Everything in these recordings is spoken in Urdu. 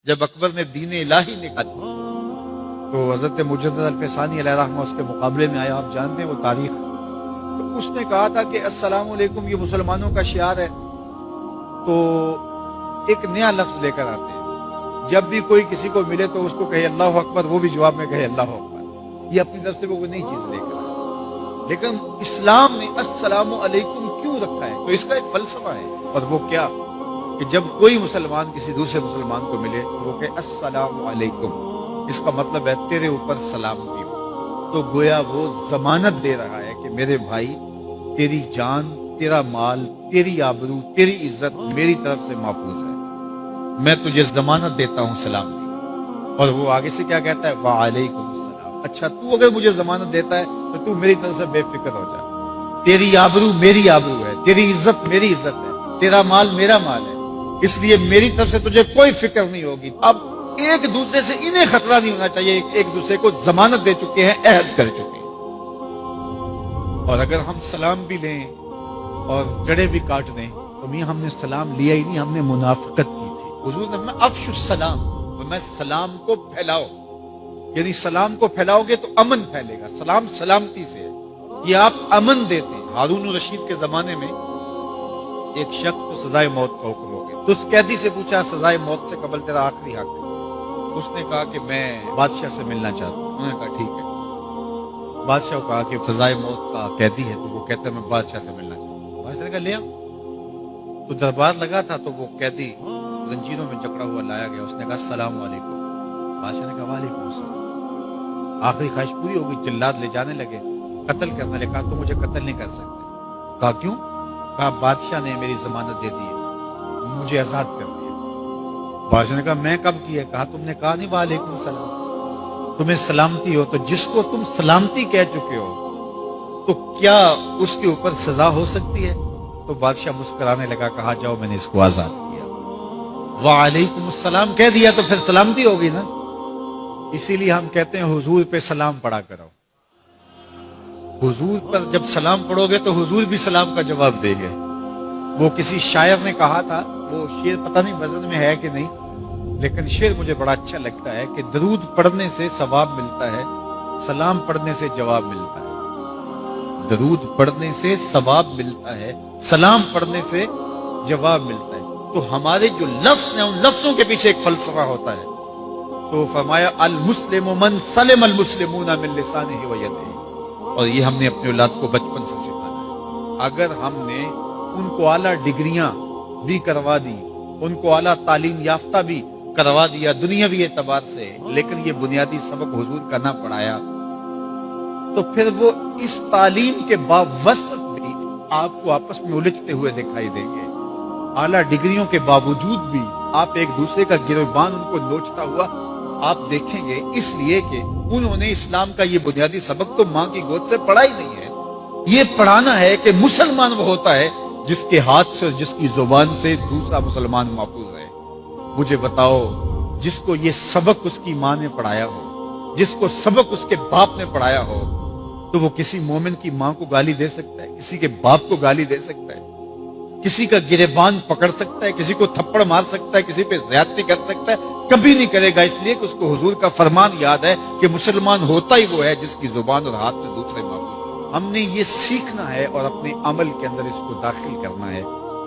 جب اکبر نے دین الہی نکالا تو حضرت مجدد الفسانی علیہ رحمہ اس کے مقابلے میں آیا. آپ جانتے ہیں وہ تاریخ. تو اس نے کہا تھا کہ السلام علیکم یہ مسلمانوں کا شعار ہے. تو ایک نیا لفظ لے کر آتے ہیں. جب بھی کوئی کسی کو ملے تو اس کو کہے اللہ اکبر, وہ بھی جواب میں کہے اللہ اکبر. یہ اپنی طرف سے وہ نئی چیز لے کر آئے. لیکن اسلام نے السلام علیکم کیوں رکھا ہے؟ تو اس کا ایک فلسفہ ہے. اور وہ کیا کہ جب کوئی مسلمان کسی دوسرے مسلمان کو ملے تو وہ کہے السلام علیکم. اس کا مطلب ہے تیرے اوپر سلامتی ہو. تو گویا وہ ضمانت دے رہا ہے کہ میرے بھائی, تیری جان, تیرا مال, تیری آبرو, تیری عزت میری طرف سے محفوظ ہے. میں تجھے ضمانت دیتا ہوں سلامتی. اور وہ آگے سے کیا کہتا ہے؟ وعلیکم السلام. اچھا تو اگر مجھے ضمانت دیتا ہے تو تو میری طرف سے بے فکر ہو جا. تیری آبرو میری آبرو ہے, تیری عزت میری عزت ہے, تیرا مال میرا مال ہے, اس لیے میری طرف سے تجھے کوئی فکر نہیں ہوگی. اب ایک دوسرے سے انہیں خطرہ نہیں ہونا چاہیے. ایک دوسرے کو ضمانت دے چکے ہیں, عہد کر چکے ہیں. اور اگر ہم سلام بھی لیں اور جڑے بھی کاٹ دیں تو میاں ہم نے سلام لیا ہی نہیں, ہم نے منافقت کی تھی. حضور نے فرمایا افشوا السلام, میں سلام کو پھیلاؤ. یعنی سلام کو پھیلاؤ گے تو امن پھیلے گا. سلام سلامتی سے ہے, یہ آپ امن دیتے ہیں. ہارون الرشید کے زمانے میں ایک شخص کو سزائے موت کا حکم ہو گیا. تو اس قیدی سے پوچھا سزائے موت سے قبل تیرا آخری حق ہے؟ اس نے کہا کہ میں بادشاہ سے ملنا چاہتا ہوں. انہوں نے کہا ٹھیک ہے. بادشاہ کو کہا کہ سزائے موت کا قیدی ہے تو وہ کہتا ہے میں بادشاہ سے ملنا چاہتا ہوں. بادشاہ نے کہا لے آؤ. تو دربار لگا تھا تو وہ قیدی زنجیروں میں جکڑا ہوا لایا گیا. اس نے کہا السلام علیکم. بادشاہ نے کہا وعلیکم السلام. آخری خواہش پوری ہو گئی. جلاد لے جانے لگے, قتل کرنے لگے. کہا تو مجھے قتل نہیں کر سکتے. کہا کیوں؟ کہا بادشاہ نے میری ضمانت دے دی ہے, مجھے آزاد کر دیا. بادشاہ نے کہا میں کب کیا؟ کہا تم نے کہا نہیں وعلیکم السلام. تمہیں سلامتی ہو تو جس کو تم سلامتی کہہ چکے ہو تو کیا اس کے اوپر سزا ہو سکتی ہے؟ تو بادشاہ مسکرانے لگا. کہا جاؤ میں نے اس کو آزاد کیا. وعلیکم السلام کہہ دیا تو پھر سلامتی ہوگی نا. اسی لیے ہم کہتے ہیں حضور پہ سلام پڑھا کرو. حضور پر جب سلام پڑھو گے تو حضور بھی سلام کا جواب دیں گے. وہ کسی شاعر نے کہا تھا, وہ شعر پتہ نہیں وزن میں ہے کہ نہیں, لیکن شعر مجھے بڑا اچھا لگتا ہے کہ درود پڑھنے سے ثواب ملتا ہے, سلام پڑھنے سے جواب ملتا ہے. درود پڑھنے سے ثواب ملتا ہے, سلام پڑھنے سے جواب ملتا ہے. تو ہمارے جو لفظ ہیں ان لفظوں کے پیچھے ایک فلسفہ ہوتا ہے. تو فرمایا المسلم من سلم المسلمون من لسانہ و یدہ. اور یہ ہم نے اپنے اولاد کو بچپن سے سکھانا ہے. اگر ہم نے ان کو اعلیٰ ڈگریاں بھی کروا دی, ان کو اعلیٰ تعلیم یافتہ بھی کروا دیا دنیاوی اعتبار سے, لیکن یہ بنیادی سبق حضور کا نہ پڑھایا, تو پھر وہ اس تعلیم کے باوجود بھی آپ کو آپس میں الجھتے ہوئے دکھائی دیں گے. اعلیٰ ڈگریوں کے باوجود بھی آپ ایک دوسرے کا گریبان ان کو نوچتا ہوا آپ دیکھیں گے, اس لیے کہ انہوں نے اسلام کا یہ بنیادی سبق تو ماں کی گود سے پڑھا ہی نہیں ہے. یہ پڑھانا ہے کہ مسلمان وہ ہوتا ہے جس کے ہاتھ سے, جس کی زبان سے دوسرا مسلمان محفوظ ہے. مجھے بتاؤ, جس کو یہ سبق اس کی ماں نے پڑھایا ہو, جس کو سبق اس کے باپ نے پڑھایا ہو, تو وہ کسی مومن کی ماں کو گالی دے سکتا ہے, کسی کے باپ کو گالی دے سکتا ہے, کسی کا گریبان پکڑ سکتا ہے, کسی کو تھپڑ مار سکتا ہے, کسی پہ زیادتی کر سکتا ہے؟ کبھی نہیں کرے گا. اس لیے کہ اس کو حضور کا فرمان یاد ہے کہ مسلمان ہوتا ہی وہ ہے جس کی زبان اور ہاتھ سے دوسرے محفوظ. ہم نے یہ سیکھنا ہے اور اپنے عمل کے اندر اس کو داخل کرنا ہے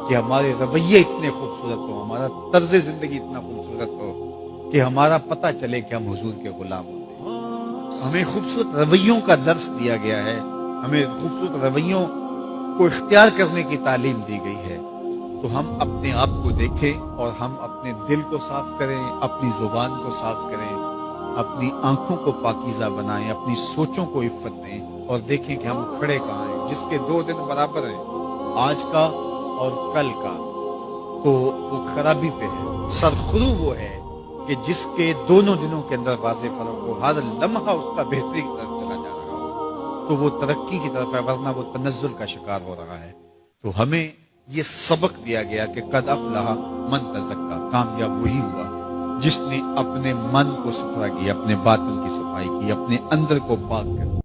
کہ ہمارے رویے اتنے خوبصورت ہوں, ہمارا طرز زندگی اتنا خوبصورت ہو کہ ہمارا پتہ چلے کہ ہم حضور کے غلام ہوتے ہیں. ہمیں خوبصورت رویوں کا درس دیا گیا ہے, ہمیں خوبصورت رویوں کو اختیار کرنے کی تعلیم دی گئی ہے. تو ہم اپنے آپ کو دیکھیں اور ہم اپنے دل کو صاف کریں, اپنی زبان کو صاف کریں, اپنی آنکھوں کو پاکیزہ بنائیں, اپنی سوچوں کو عفت دیں اور دیکھیں کہ ہم کھڑے کہاں ہیں. جس کے 2 دن برابر ہیں, آج کا اور کل کا, تو وہ خرابی پہ ہے. سرخرو وہ ہے کہ جس کے دونوں دنوں کے اندر واضح فرق ہو, ہر لمحہ اس کا بہتری کی طرف چلا جا رہا ہو, تو وہ ترقی کی طرف ہے, ورنہ وہ تنزل کا شکار ہو رہا ہے. تو ہمیں یہ سبق دیا گیا کہ قد افلح من تزکا, کامیاب وہی ہوا جس نے اپنے من کو ستھرا کیا, اپنے باطن کی صفائی کی, اپنے اندر کو پاک کر